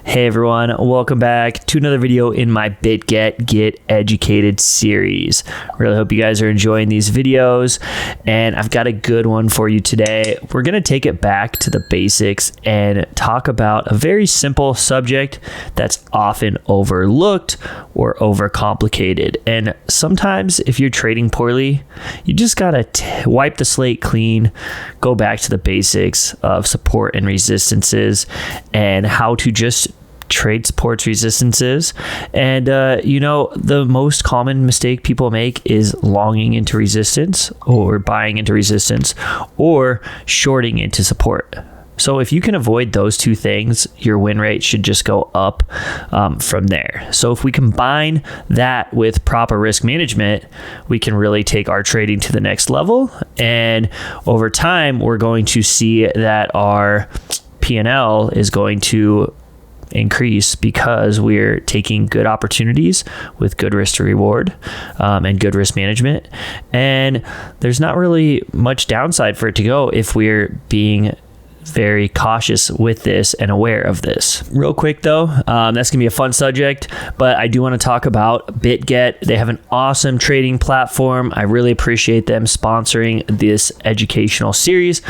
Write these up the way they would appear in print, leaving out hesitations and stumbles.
Hey everyone, welcome back to another video in my Bitget Get Educated series. Really hope you guys are enjoying these videos, and I've got a good one for you today. We're going to take it back to the basics and talk about a very simple subject that's often overlooked or overcomplicated. And sometimes if you're trading poorly, you just got to wipe the slate clean, go back to the basics of support and resistances and how to just trade supports, resistances. And the most common mistake people make is longing into resistance or buying into resistance or shorting into support. So if you can avoid those two things, your win rate should just go up from there. So if we combine that with proper risk management, we can really take our trading to the next level. And over time, we're going to see that our P&L is going to increase because we're taking good opportunities with good risk to reward and good risk management. And there's not really much downside for it to go if we're being very cautious with this and aware of this. Real quick though, that's gonna be a fun subject, but I do want to talk about Bitget. They have an awesome trading platform. I really appreciate them sponsoring this educational series.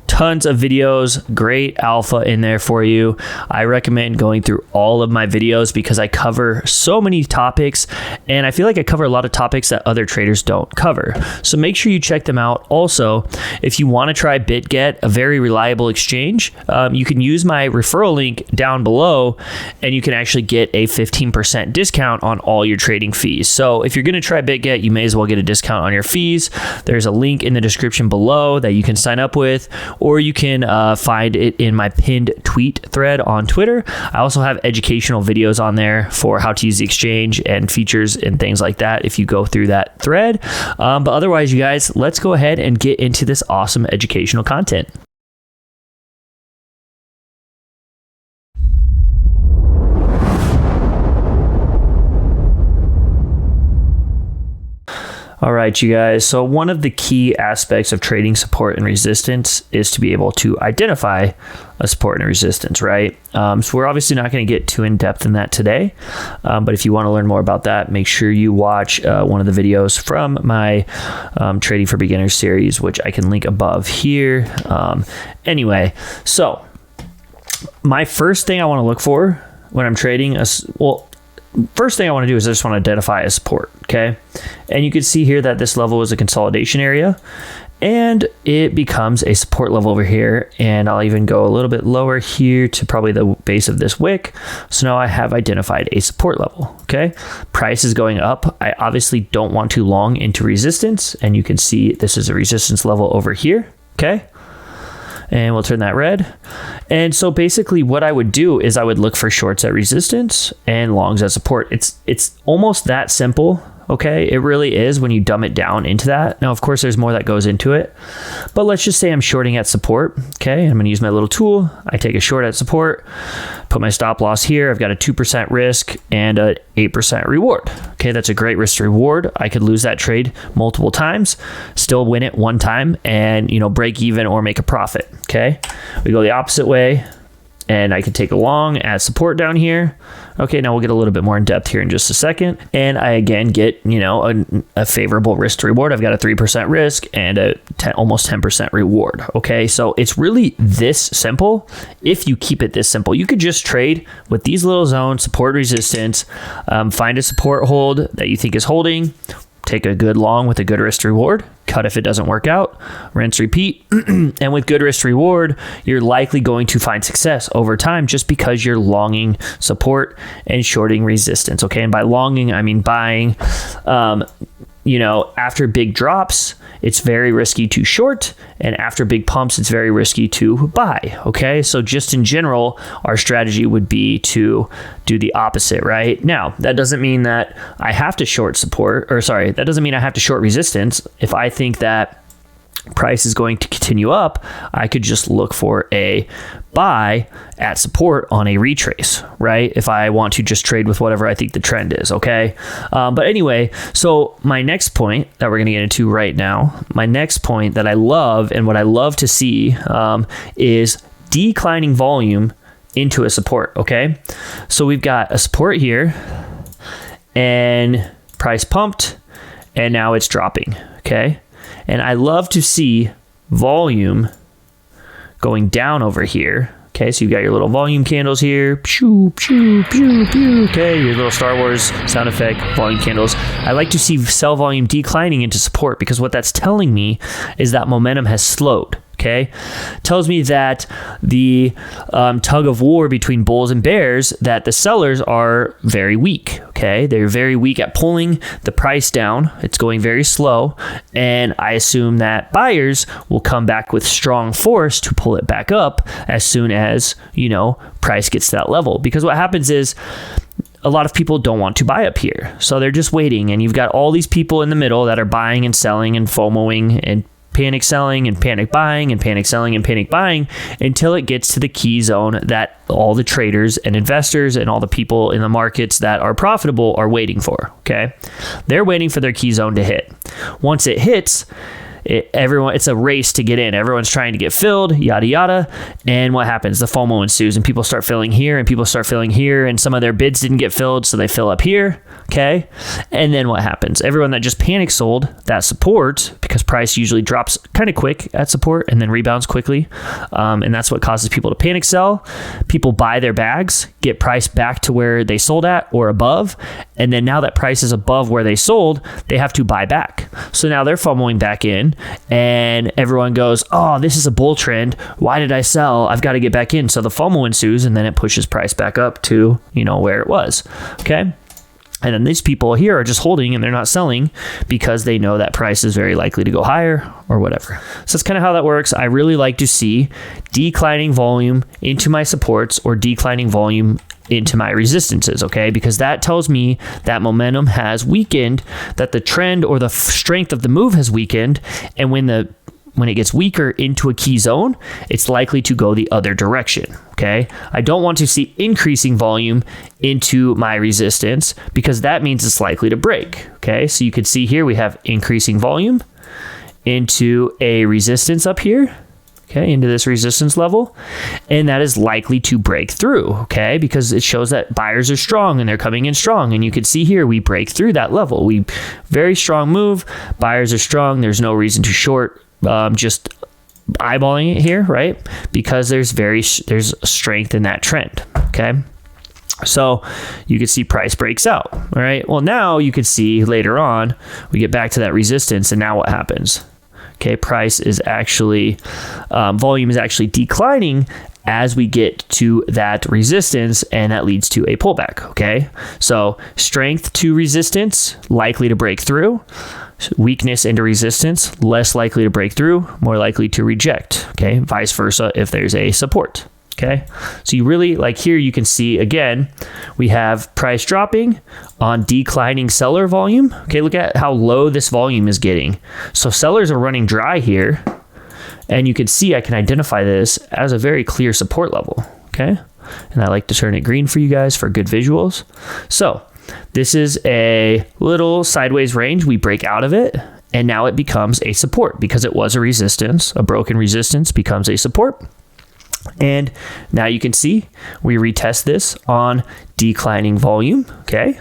Tons of videos, great alpha in there for you. I recommend going through all of my videos because I cover so many topics, and I feel like I cover a lot of topics that other traders don't cover. So make sure you check them out. Also, if you want to try Bitget, a very reliable exchange, you can use my referral link down below and you can actually get a 15% discount on all your trading fees. So if you're going to try Bitget, you may as well get a discount on your fees. There's a link in the description below that you can sign up with, or you can find it in my pinned tweet thread on Twitter. I also have educational videos on there for how to use the exchange and features and things like that if you go through that thread. But otherwise, you guys, let's go ahead and get into this awesome educational content. All right, you guys. So one of the key aspects of trading support and resistance is to be able to identify a support and a resistance, right? So we're obviously not going to get too in depth in that today. But if you want to learn more about that, make sure you watch one of the videos from my Trading for Beginners series, which I can link above here. Anyway, so my first thing I want to look for when I'm trading, first thing I want to do is I just want to identify a support, okay? And you can see here that this level is a consolidation area, and it becomes a support level over here. And I'll even go a little bit lower here to probably the base of this wick. So now I have identified a support level, okay? Price is going up. I obviously don't want to long into resistance, and you can see this is a resistance level over here, okay? And we'll turn that red. And so basically what I would do is I would look for shorts at resistance and longs at support. It's almost that simple, okay? It really is when you dumb it down into that. Now, of course, there's more that goes into it, but let's just say I'm shorting at support, okay? I'm gonna use my little tool. I take a short at support, put my stop loss here. I've got a 2% risk and a 8% reward. Okay, that's a great risk to reward. I could lose that trade multiple times, still win it one time, and break even or make a profit. Okay, we go the opposite way, and I could take a long at support down here. Okay, now we'll get a little bit more in depth here in just a second, and I again get a favorable risk to reward. I've got a 3% risk and a almost 10% reward. Okay, so it's really this simple. If you keep it this simple, you could just trade with these little zones, support, resistance, find a support hold that you think is holding, take a good long with a good risk to reward, cut if it doesn't work out, rinse, repeat. And with good risk to reward, you're likely going to find success over time just because you're longing support and shorting resistance. Okay, and by longing, I mean buying. After big drops, it's very risky to short, and after big pumps, it's very risky to buy. Okay, so just in general, our strategy would be to do the opposite, right? Now, that doesn't mean that I have to short that doesn't mean I have to short resistance. If I think that price is going to continue up, I could just look for a buy at support on a retrace, right? If I want to just trade with whatever I think the trend is, okay? But anyway, so my next point that we're going to get into right now, my next point that I love and what I love to see is declining volume into a support, okay? So we've got a support here and price pumped, and now it's dropping, okay? And I love to see volume going down over here. Okay, so you've got your little volume candles here. Pew, pew, pew, pew. Okay, your little Star Wars sound effect, volume candles. I like to see sell volume declining into support because what that's telling me is that momentum has slowed. Okay, tells me that the tug of war between bulls and bears, that the sellers are very weak. Okay, they're very weak at pulling the price down. It's going very slow, and I assume that buyers will come back with strong force to pull it back up as soon as, you know, price gets to that level. Because what happens is a lot of people don't want to buy up here, so they're just waiting, and you've got all these people in the middle that are buying and selling and FOMOing and panic selling and panic buying and panic selling and panic buying until it gets to the key zone that all the traders and investors and all the people in the markets that are profitable are waiting for. Okay, they're waiting for their key zone to hit. Once it hits, it's a race to get in. Everyone's trying to get filled, yada yada. And what happens? The FOMO ensues, and people start filling here, and people start filling here, and some of their bids didn't get filled, so they fill up here. Okay, and then what happens? Everyone that just panic sold that support, because price usually drops kind of quick at support and then rebounds quickly, and that's what causes people to panic sell. People buy their bags, get price back to where they sold at or above, and then now that price is above where they sold, they have to buy back. So now they're FOMOing back in, and everyone goes, oh, this is a bull trend. Why did I sell? I've got to get back in. So the FOMO ensues, and then it pushes price back up to, you know, where it was. Okay. And then these people here are just holding and they're not selling because they know that price is very likely to go higher or whatever. So that's kind of how that works. I really like to see declining volume into my supports or declining volume into my resistances, okay? Because that tells me that momentum has weakened, that the trend or the strength of the move has weakened, and when it gets weaker into a key zone, it's likely to go the other direction, okay? I don't want to see increasing volume into my resistance because that means it's likely to break, okay? So you can see here we have increasing volume into a resistance up here, okay, into this resistance level, and that is likely to break through, okay, because it shows that buyers are strong and they're coming in strong, and you can see here we break through that level. Very strong move, buyers are strong, there's no reason to short. Just eyeballing it here, right? Because there's strength in that trend, okay? So you can see price breaks out, all right? Well, now you can see later on, we get back to that resistance, and now what happens? Okay, price is actually, volume is actually declining as we get to that resistance, and that leads to a pullback, okay? So strength to resistance, likely to break through. Weakness into resistance, less likely to break through, more likely to reject, okay? Vice versa if there's a support, okay? So you really, like here you can see, again, we have price dropping on declining seller volume. Okay, look at how low this volume is getting. So sellers are running dry here, and you can see I can identify this as a very clear support level, okay? And I like to turn it green for you guys for good visuals. So this is a little sideways range. We break out of it, and now it becomes a support because it was a resistance. A broken resistance becomes a support. And now you can see we retest this on declining volume, okay?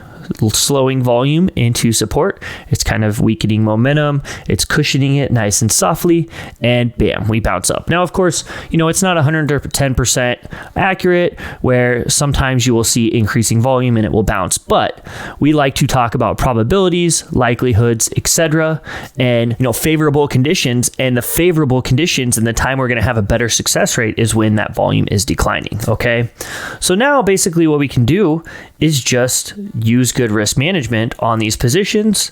Slowing volume into support. It's kind of weakening momentum. It's cushioning it nice and softly, and bam, we bounce up. Now, of course, you know, it's not 110% accurate where sometimes you will see increasing volume and it will bounce, but we like to talk about probabilities, likelihoods, etc., and, you know, favorable conditions, and the favorable conditions and the time we're going to have a better success rate is when that volume is declining, okay? So now basically what we can do is just use good risk management on these positions,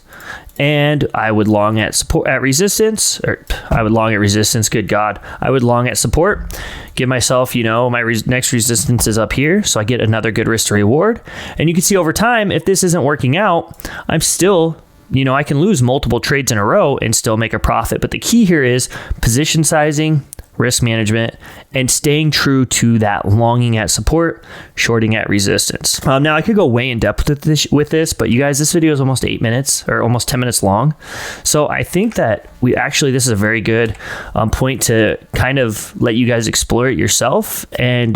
and I would long at support at resistance, or I would long at resistance, good God, I would long at support, give myself, you know, my next resistance is up here, so I get another good risk to reward. And you can see over time, if this isn't working out, I'm still, you know, I can lose multiple trades in a row and still make a profit. But the key here is position sizing, risk management, and staying true to that longing at support, shorting at resistance. Now I could go way in depth with this, but you guys, this video is almost 8 minutes or almost 10 minutes long. So I think that this is a very good point to kind of let you guys explore it yourself. And,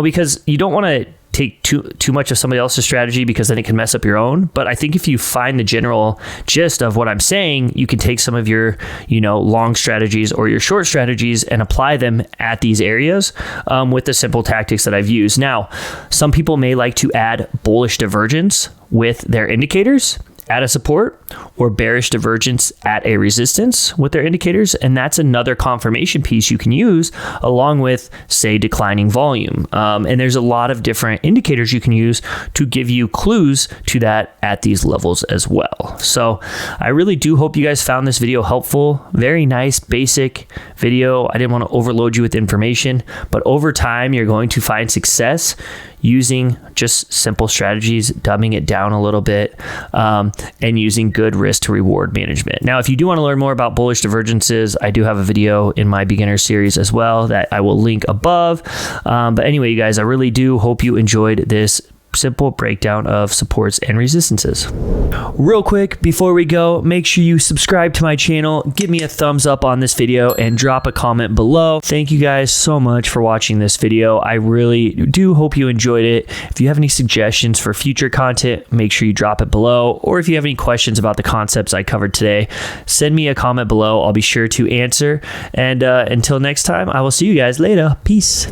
because you don't want to take too much of somebody else's strategy, because then it can mess up your own. But I think if you find the general gist of what I'm saying, you can take some of your, long strategies or your short strategies and apply them at these areas with the simple tactics that I've used. Now, some people may like to add bullish divergence with their indicators at a support, or bearish divergence at a resistance with their indicators. And that's another confirmation piece you can use along with, say, declining volume. And there's a lot of different indicators you can use to give you clues to that at these levels as well. So I really do hope you guys found this video helpful. Very nice, basic video. I didn't want to overload you with information, but over time, you're going to find success using just simple strategies, dumbing it down a little bit, and using good risk to reward management. Now, if you do want to learn more about bullish divergences, I do have a video in my beginner series as well that I will link above. But anyway, you guys, I really do hope you enjoyed this simple breakdown of supports and resistances. Real quick, before we go, make sure you subscribe to my channel, give me a thumbs up on this video, and drop a comment below. Thank you guys so much for watching this video. I really do hope you enjoyed it. If you have any suggestions for future content, make sure you drop it below. Or if you have any questions about the concepts I covered today, send me a comment below. I'll be sure to answer. And until next time, I will see you guys later. Peace.